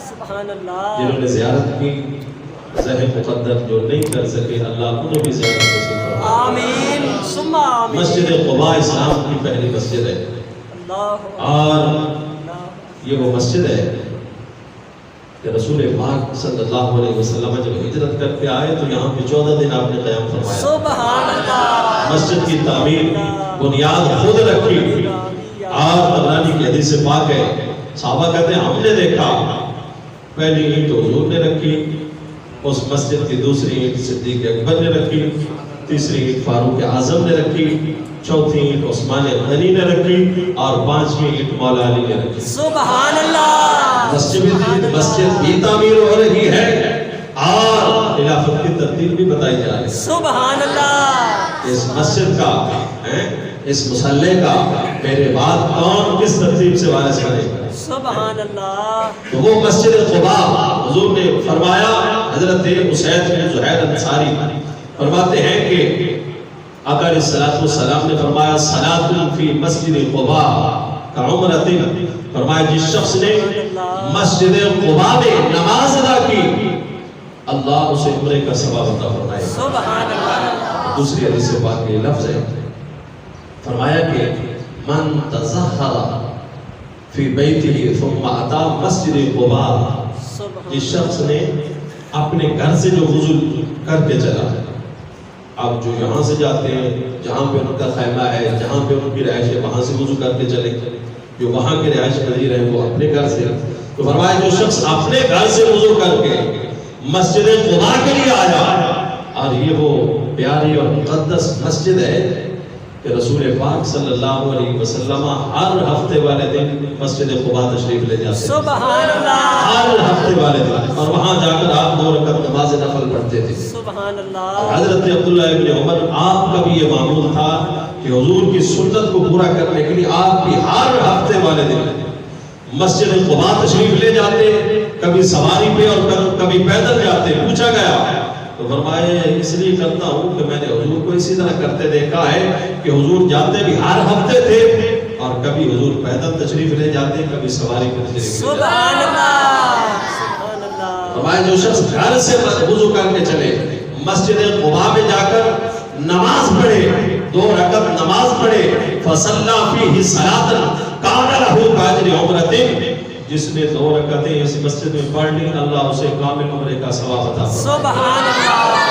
سبحان اللہ. جنہوں نے زیارت کی ذہن مقدر جو نہیں کر سکے اللہ انہیں بھی زیارت نصیب فرمائے. آمین ثم آمین. مسجد قباء اسلام کی پہلی مسجد ہے اللہ اور یہ وہ مسجد ہے کہ رسول پاک صلی اللہ علیہ وسلم جب ہجرت کر کے آئے تو یہاں پہ 14 دن آپ نے قیام فرمایا. سبحان اللہ. مسجد کی تعمیر بنیاد خود رکھی اور طبرانی کی حدیث پاک ہے صحابہ کہتے ہیں ہم نے دیکھا پہلی اینٹ حضور نے رکھی، اس مسجد کی دوسری اینٹ صدیق اکبر نے رکھی، تیسری اینٹ فاروق اعظم نے رکھی، چوتھی اینٹ عثمان غنی نے رکھی اور پانچویں اینٹ مولا علی نے رکھی. سبحان اللہ. مسجد بھی تعمیر ہو رہی ہے اور خلافت کی ترتیب بھی بتائی جا رہی ہے. سبحان اللہ. اس مسجد کا اس مصلی کا میرے بعد کون کس ترتیب سے وارث بنے گا؟ سبحان اللہ. تو وہ مسجد قباء حضور نے فرمایا. حضرت اسید بن زہیر انصاری فرماتے ہیں کہ آقا علیہ السلام نے فرمایا صلاۃ فی مسجد قباء کعمرۃ. فرمایا جس شخص نے مسجد قباء میں نماز ادا کی اللہ اسے عمرے کا ثواب عطا فرمائے. سبحان اللہ. دوسری حدیث پاک میں لفظ ہے فرمایا کہ من تظہر فی بیتہ ثم اتی مسجد قباء. جس شخص نے اپنے گھر سے جو وضو کر کے چلا، اب جو یہاں سے جاتے ہیں جہاں پہ ان کا خیمہ ہے جہاں پہ ان کی رہائش ہے وہاں سے وضو کر کے چلے، جو وہاں کے رہائش پذیر ہیں وہ اپنے گھر سے. تو فرمایا جو شخص اپنے گھر سے وضو کر کے مسجد قباء کے لیے آیا، اور یہ وہ پیاری اور مقدس مسجد ہے کہ رسول پاک صلی اللہ علیہ وسلم ہر ہفتے والے دن مسجد قباء تشریف لے جاتے ہیں. سبحان اللہ. ہر ہفتے والے دن، اور وہاں جا کر آپ 2 رکعت نماز نفل پڑھتے تھے. سبحان اللہ. حضرت عبداللہ ابن عمر آپ کا بھی یہ معمول تھا کہ حضور کی سنت کو پورا کرنے کے لیے آپ بھی ہر ہفتے والے دن مسجد قباء تشریف لے جاتے، کبھی سواری پہ اور کبھی پیدل جاتے. پوچھا گیا تو فرمایا اس لیے کرتا ہوں کہ میں نے حضور کو اسی طرح کرتے دیکھا ہے کہ حضور جاتے بھی ہر ہفتے تھے اور کبھی حضور پیدل تشریف لے جاتے کبھی سواری پر تشریف لے جاتے. سبحان اللہ. سبحان اللہ. فرمایا جو شخص گھر سے وضو کر کے چلے مسجد قباء میں جا کر نماز پڑھے 2 رکعت نماز پڑھے فصلی فیہ صلاۃ کان لہ کاجر عمرۃ. جس نے 2 رکعتیں اس مسجد میں پڑھ لی اللہ اسے کامل عمرے کا ثواب عطا فرمائے. سبحان اللہ.